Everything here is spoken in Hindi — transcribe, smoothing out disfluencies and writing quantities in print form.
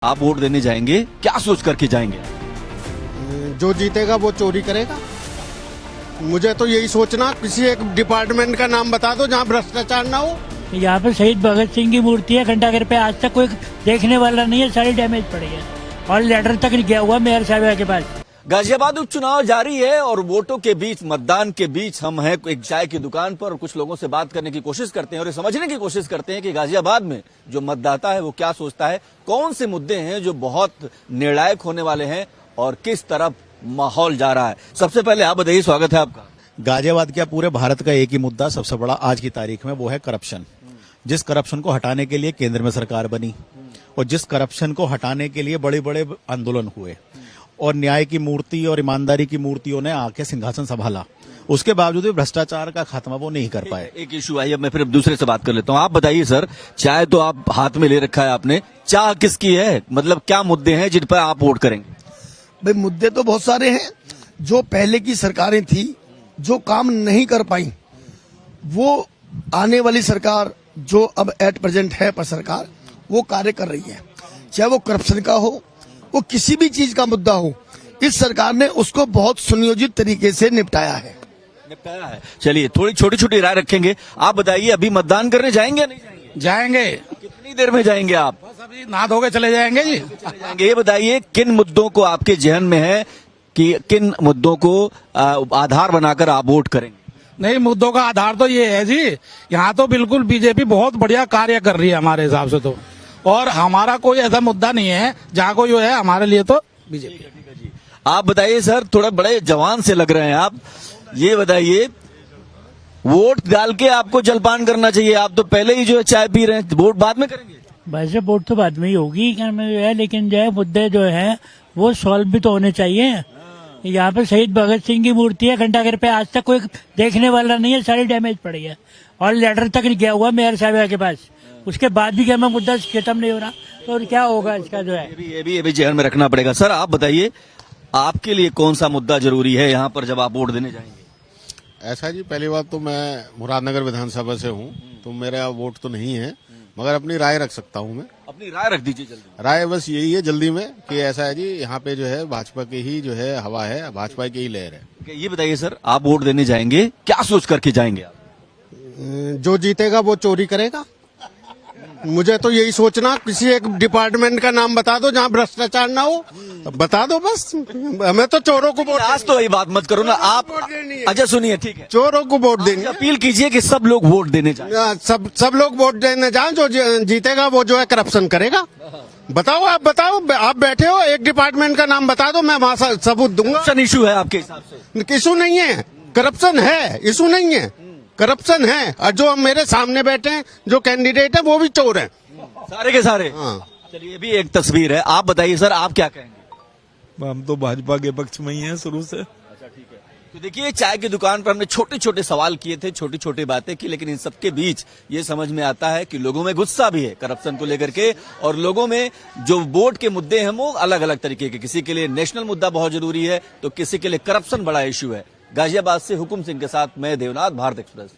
आप वोट देने जाएंगे, क्या सोच करके जाएंगे? जो जीतेगा वो चोरी करेगा। मुझे तो यही सोचना, किसी एक डिपार्टमेंट का नाम बता दो जहाँ भ्रष्टाचार ना हो। यहाँ पे शहीद भगत सिंह की मूर्ति है घंटाघर पे, आज तक कोई देखने वाला नहीं है, सारी डैमेज पड़ी है और लेटर तक नहीं गया हुआ मेयर साहब के पास। गाजियाबाद उपचुनाव जारी है और वोटों के बीच, मतदान के बीच हम हैं एक चाय की दुकान पर और कुछ लोगों से बात करने की कोशिश करते हैं और ये समझने की कोशिश करते हैं कि गाजियाबाद में जो मतदाता है वो क्या सोचता है, कौन से मुद्दे हैं जो बहुत निर्णायक होने वाले हैं और किस तरफ माहौल जा रहा है। सबसे पहले आप बताइए, स्वागत है आपका। गाजियाबाद क्या पूरे भारत का एक ही मुद्दा सबसे बड़ा आज की तारीख में, वो है करप्शन। जिस करप्शन को हटाने के लिए केंद्र में सरकार बनी और जिस करप्शन को हटाने के लिए बड़े बड़े आंदोलन हुए और न्याय की मूर्ति और ईमानदारी की मूर्तियों ने आके सिंहासन संभाला, उसके बावजूद भी भ्रष्टाचार का खात्मा वो नहीं कर पाए। एक इशू आई, अब मैं फिर दूसरे से बात कर लेता हूँ। आप बताइए सर, चाय तो आप हाथ में ले रखा है आपने, चाह किसकी है? मतलब क्या मुद्दे हैं जिन पर आप वोट करेंगे? भाई मुद्दे तो बहुत सारे हैं। जो पहले की सरकारें थी जो काम नहीं कर पाई, वो आने वाली सरकार जो अब एट प्रेजेंट है पर सरकार, वो कार्य कर रही है। चाहे वो करप्शन का हो, वो किसी भी चीज का मुद्दा हो, इस सरकार ने उसको बहुत सुनियोजित तरीके से निपटाया है। चलिए थोड़ी छोटी छोटी राय रखेंगे। आप बताइए, अभी मतदान करने जाएंगे या नहीं जाएंगे? जाएंगे। कितनी देर में जाएंगे आप? बस अभी नहा धो के चले जाएंगे जी। जाएंगे। ये बताइए, किन मुद्दों को आपके जहन में है कि किन मुद्दों को आधार बनाकर आप वोट करेंगे? नहीं, मुद्दों का आधार तो ये है जी, यहाँ तो बिल्कुल बीजेपी बहुत बढ़िया कार्य कर रही है हमारे हिसाब से तो, और हमारा कोई ऐसा मुद्दा नहीं है जहाँ कोई जो है हमारे लिए तो बीजेपी। आप बताइए सर, थोड़ा बड़े जवान से लग रहे हैं आप, ये बताइए, वोट डाल के आपको जलपान करना चाहिए, आप तो पहले ही जो है चाय पी रहे हैं, वोट बाद में करेंगे? वैसे वोट तो बाद में ही होगी जो है, लेकिन जो है मुद्दे जो है वो सॉल्व भी तो होने चाहिए। यहाँ पे शहीद भगत सिंह की मूर्ति है घंटाघर पे, आज तक कोई देखने वाला नहीं है, सारी डैमेज पड़ी है और लेटर तक नहीं गया हुआ मेयर साहब के पास। उसके बाद भी क्या मैं मुद्दा खत्म नहीं हो रहा, तो और क्या होगा इसका जो है। ये भी जहन में रखना पड़ेगा। सर आप बताइए, आपके लिए कौन सा मुद्दा जरूरी है यहाँ पर जब आप वोट देने जाएंगे? ऐसा जी, पहली बात तो मैं मुरादनगर विधानसभा से हूँ, तो मेरा वोट तो नहीं है, मगर अपनी राय रख सकता हूँ मैं। अपनी राय रख दीजिए जल्दी। राय बस यही है जल्दी में कि ऐसा है जी, यहाँ पे जो है भाजपा की ही जो है हवा है, भाजपा की ही लहर है। ये बताइए सर, आप वोट देने जाएंगे, क्या सोच करके जाएंगे आप? जो जीतेगा वो चोरी करेगा। मुझे तो यही सोचना, किसी एक डिपार्टमेंट का नाम बता दो जहाँ भ्रष्टाचार ना हो, बता दो बस। हमें तो चोरों को वोट, आज तो ये बात मत करो ना आप। अच्छा सुनिए, ठीक है, चोरों को वोट देनी। अपील कीजिए कि सब लोग वोट देने जाएं। सब लोग वोट देने जाएं, जो जीतेगा वो जो है करप्शन करेगा। बताओ, आप बताओ, आप बैठे हो, एक डिपार्टमेंट का नाम बता दो, मैं वहां सबूत दूंगा। करप्शन इशू है आपके हिसाब से? इशू नहीं है, करप्शन है, इशू नहीं है, करप्शन है। और जो मेरे सामने बैठे हैं, जो कैंडिडेट है, वो भी चोर हैं, सारे के सारे। हाँ। चलिए, ये भी एक तस्वीर है। आप बताइए सर, आप क्या कहेंगे? हम तो भाजपा के पक्ष में ही हैं शुरू से। तो देखिए, चाय की दुकान पर हमने छोटे छोटे सवाल किए थे, छोटी छोटी बातें की, लेकिन इन सबके बीच ये समझ में आता है कि लोगों में गुस्सा भी है करप्शन को लेकर के, और लोगों में जो वोट के मुद्दे हैं वो अलग अलग तरीके के। किसी के लिए नेशनल मुद्दा बहुत जरूरी है, तो किसी के लिए करप्शन बड़ा इश्यू है। गाजियाबाद से हुकुम सिंह के साथ मैं देवनाथ, भारत एक्सप्रेस।